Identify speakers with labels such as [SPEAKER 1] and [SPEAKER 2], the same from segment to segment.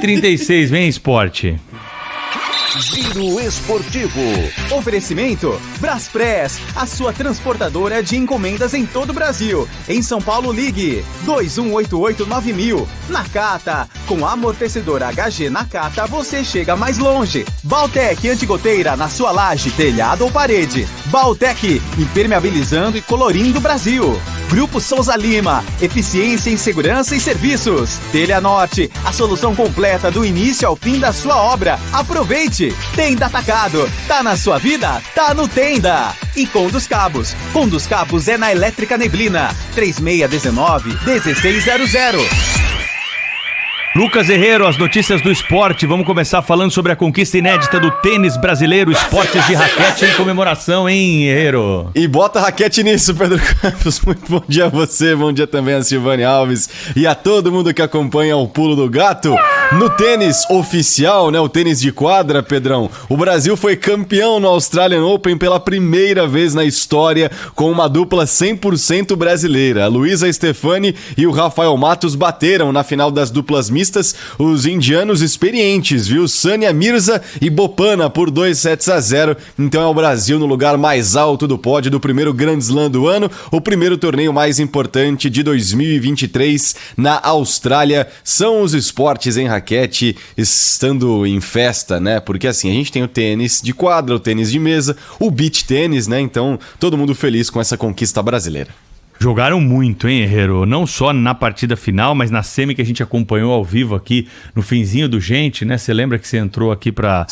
[SPEAKER 1] 36, vem esporte.
[SPEAKER 2] Giro Esportivo. Oferecimento Braspress, a sua transportadora de encomendas em todo o Brasil. Em São Paulo, ligue 2188-9000. Nakata, com amortecedor HG Nakata, você chega mais longe. Baltec Antigoteira na sua laje, telhado ou parede. Baltec, impermeabilizando e colorindo o Brasil. Grupo Souza Lima, eficiência em segurança e serviços. Telha Norte, a solução completa do início ao fim da sua obra. Aproveite! Tenda Atacado, tá na sua vida? Tá no Tenda! E Condus Cabos é na Elétrica Neblina, 3619-1600.
[SPEAKER 1] Lucas Herrero, as notícias do esporte. Vamos começar falando sobre a conquista inédita do tênis brasileiro, esportes de raquete em comemoração, hein, Herrero?
[SPEAKER 3] E bota raquete nisso, Pedro Campos. Muito bom dia a você, bom dia também a Silvane Alves e a todo mundo que acompanha o Pulo do Gato. No tênis oficial, né, o tênis de quadra, Pedrão, o Brasil foi campeão no Australian Open pela primeira vez na história com uma dupla 100% brasileira. A Luísa Stefani e o Rafael Matos bateram na final das duplas mistas os indianos experientes, viu? Sania Mirza e Bopana por 2-0. Então é o Brasil no lugar mais alto do pódio do primeiro Grand Slam do ano, o primeiro torneio mais importante de 2023 na Austrália. São os esportes em raquete estando em festa, né? Porque assim, a gente tem o tênis de quadra, o tênis de mesa, o beach tênis, né? Então, todo mundo feliz com essa conquista brasileira.
[SPEAKER 1] Jogaram muito, hein, Herrero? Não só na partida final, mas na semi que a gente acompanhou ao vivo aqui no finzinho do Gente, né? Você lembra que você entrou aqui pra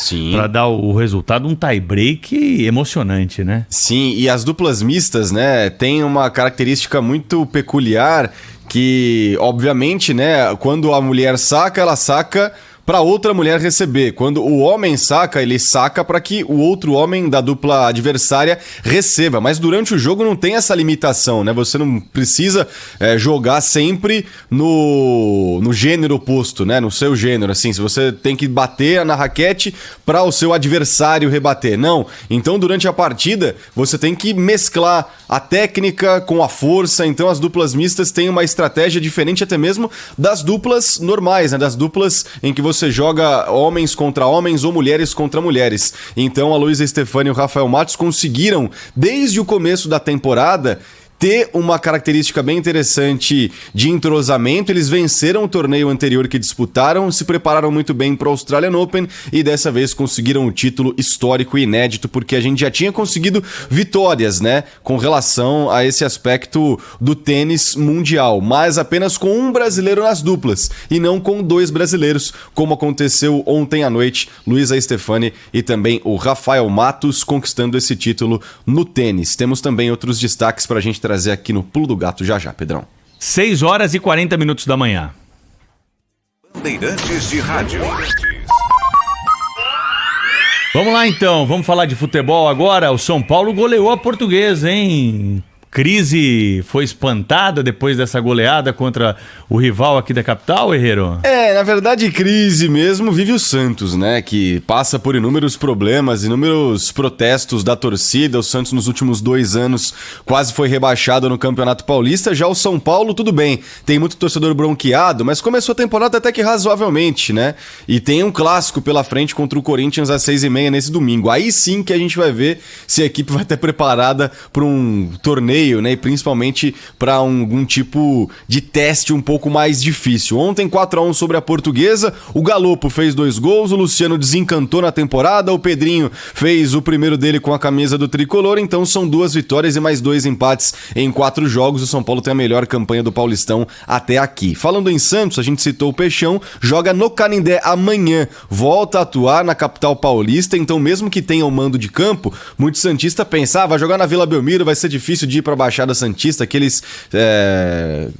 [SPEAKER 1] dar o resultado, um tie-break emocionante, né?
[SPEAKER 3] Sim, e as duplas mistas, né, tem uma característica muito peculiar que, obviamente, né, quando a mulher saca, ela saca para outra mulher receber. Quando o homem saca, ele saca para que o outro homem da dupla adversária receba. Mas durante o jogo não tem essa limitação, né? Você não precisa jogar sempre no gênero oposto, né? No seu gênero, assim. Se você tem que bater na raquete para o seu adversário rebater. Não. Então, durante a partida, você tem que mesclar a técnica com a força. Então, as duplas mistas têm uma estratégia diferente até mesmo das duplas normais, né? Das duplas em que você joga homens contra homens ou mulheres contra mulheres. Então a Luísa Stefani e o Rafael Matos conseguiram, desde o começo da temporada, ter uma característica bem interessante de entrosamento. Eles venceram o torneio anterior que disputaram, se prepararam muito bem para o Australian Open e dessa vez conseguiram um título histórico e inédito, porque a gente já tinha conseguido vitórias, né, com relação a esse aspecto do tênis mundial, mas apenas com um brasileiro nas duplas e não com dois brasileiros, como aconteceu ontem à noite. Luísa Stefani e também o Rafael Matos conquistando esse título no tênis. Temos também outros destaques para a gente trazer aqui no Pulo do Gato já, Pedrão.
[SPEAKER 1] 6h40 da manhã.
[SPEAKER 2] Bandeirantes de Rádio.
[SPEAKER 1] Vamos lá então, vamos falar de futebol agora. O São Paulo goleou a Portuguesa, hein? Crise foi espantada depois dessa goleada contra o rival aqui da capital, Herrero?
[SPEAKER 3] Na verdade, crise mesmo vive o Santos, né? Que passa por inúmeros problemas, inúmeros protestos da torcida. O Santos nos últimos 2 anos quase foi rebaixado no Campeonato Paulista. Já o São Paulo, tudo bem, tem muito torcedor bronqueado, mas começou a temporada até que razoavelmente, né? E tem um clássico pela frente contra o Corinthians às 6h30 nesse domingo. Aí sim que a gente vai ver se a equipe vai estar preparada para um torneio, né, e principalmente para algum tipo de teste um pouco mais difícil. Ontem 4-1 sobre a Portuguesa, o Galopo fez 2 gols, o Luciano desencantou na temporada, o Pedrinho fez o primeiro dele com a camisa do tricolor, então são 2 vitórias e mais 2 empates em 4 jogos. O São Paulo tem a melhor campanha do Paulistão até aqui. Falando em Santos, a gente citou o Peixão, joga no Canindé amanhã, volta a atuar na capital paulista, então mesmo que tenha o mando de campo, muito santista pensa, vai jogar na Vila Belmiro, vai ser difícil de ir para Baixada Santista, aqueles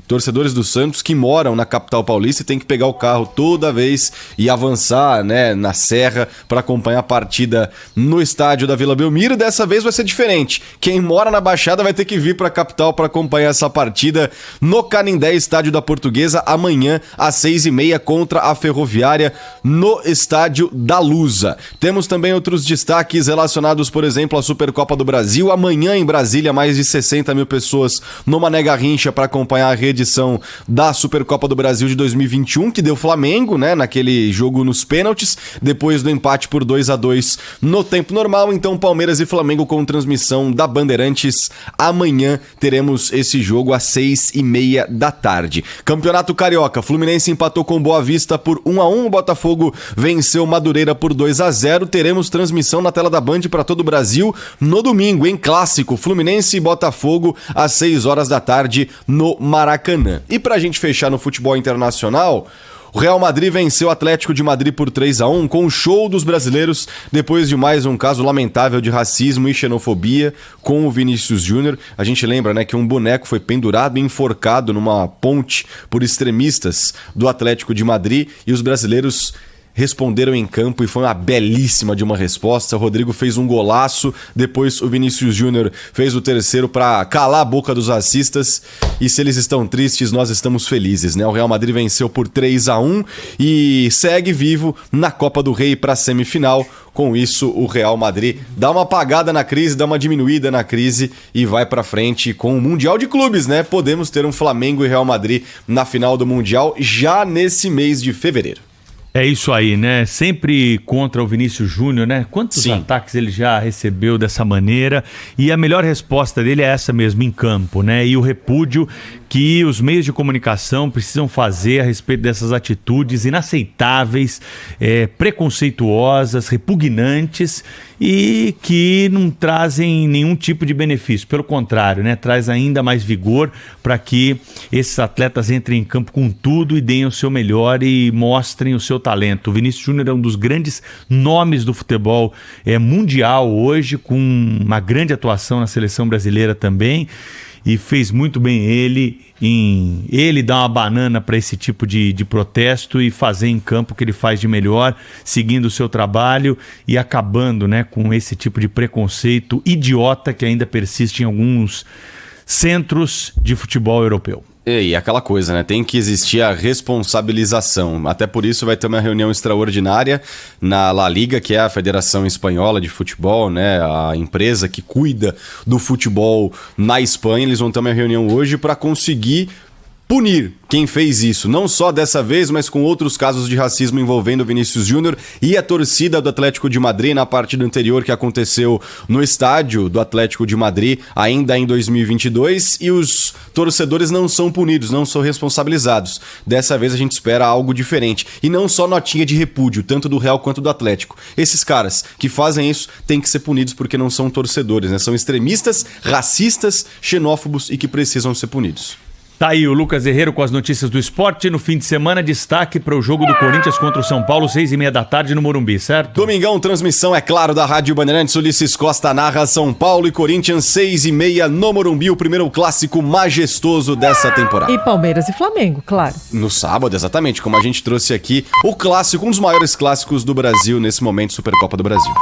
[SPEAKER 3] torcedores do Santos que moram na capital paulista e tem que pegar o carro toda vez e avançar, né, na serra para acompanhar a partida no estádio da Vila Belmiro. Dessa vez vai ser diferente. Quem mora na Baixada vai ter que vir para a capital para acompanhar essa partida no Canindé, estádio da Portuguesa, amanhã às 6h30 contra a Ferroviária no estádio da Lusa. Temos também outros destaques relacionados, por exemplo, à Supercopa do Brasil. Amanhã em Brasília, mais de 60 60 mil pessoas no Mané Garrincha para acompanhar a reedição da Supercopa do Brasil de 2021, que deu Flamengo, né, naquele jogo nos pênaltis, depois do empate por 2-2 no tempo normal. Então Palmeiras e Flamengo com transmissão da Bandeirantes. Amanhã teremos esse jogo às 6h30 da tarde. Campeonato Carioca, Fluminense empatou com Boa Vista por 1-1, o Botafogo venceu Madureira por 2-0. Teremos transmissão na tela da Band para todo o Brasil no domingo, em clássico, Fluminense e Botafogo às 6 horas da tarde no Maracanã. E pra gente fechar no futebol internacional, o Real Madrid venceu o Atlético de Madrid por 3-1 com o show dos brasileiros depois de mais um caso lamentável de racismo e xenofobia com o Vinícius Júnior. A gente lembra, né, que um boneco foi pendurado e enforcado numa ponte por extremistas do Atlético de Madrid e os brasileiros responderam em campo e foi uma belíssima de uma resposta. O Rodrigo fez um golaço, depois o Vinícius Júnior fez o terceiro para calar a boca dos racistas. E se eles estão tristes, nós estamos felizes, né? O Real Madrid venceu por 3-1 e segue vivo na Copa do Rei para a semifinal. Com isso, o Real Madrid dá uma apagada na crise, dá uma diminuída na crise e vai para frente com o Mundial de Clubes, né? Podemos ter um Flamengo e Real Madrid na final do Mundial já nesse mês de fevereiro.
[SPEAKER 1] É isso aí, né? Sempre contra o Vinícius Júnior, né? Quantos ataques ele já recebeu dessa maneira? E a melhor resposta dele é essa mesmo, em campo, né? E o repúdio que os meios de comunicação precisam fazer a respeito dessas atitudes inaceitáveis, preconceituosas, repugnantes e que não trazem nenhum tipo de benefício. Pelo contrário, né? Traz ainda mais vigor para que esses atletas entrem em campo com tudo e deem o seu melhor e mostrem o seu talento. O Vinícius Júnior é um dos grandes nomes do futebol mundial hoje, com uma grande atuação na seleção brasileira também. E fez muito bem ele dar uma banana para esse tipo de protesto e fazer em campo o que ele faz de melhor, seguindo o seu trabalho e acabando, né, com esse tipo de preconceito idiota que ainda persiste em alguns centros de futebol europeu.
[SPEAKER 3] E aquela coisa, né? Tem que existir a responsabilização. Até por isso vai ter uma reunião extraordinária na La Liga, que é a Federação Espanhola de Futebol, né? A empresa que cuida do futebol na Espanha. Eles vão ter uma reunião hoje para conseguir punir quem fez isso, não só dessa vez, mas com outros casos de racismo envolvendo o Vinícius Júnior e a torcida do Atlético de Madrid na partida anterior que aconteceu no estádio do Atlético de Madrid ainda em 2022, e os torcedores não são punidos, não são responsabilizados. Dessa vez a gente espera algo diferente, e não só notinha de repúdio, tanto do Real quanto do Atlético. Esses caras que fazem isso têm que ser punidos porque não são torcedores, né? São extremistas, racistas, xenófobos e que precisam ser punidos.
[SPEAKER 1] Tá aí o Lucas Herrero com as notícias do esporte. No fim de semana, destaque para o jogo do Corinthians contra o São Paulo, 6h30 da tarde no Morumbi, certo?
[SPEAKER 3] Domingão, transmissão, é claro, da Rádio Bandeirantes. Ulisses Costa narra São Paulo e Corinthians, 6h30 no Morumbi, o primeiro clássico majestoso dessa temporada.
[SPEAKER 4] E Palmeiras e Flamengo, claro.
[SPEAKER 3] No sábado, exatamente, como a gente trouxe aqui, o clássico, um dos maiores clássicos do Brasil nesse momento, Supercopa do Brasil.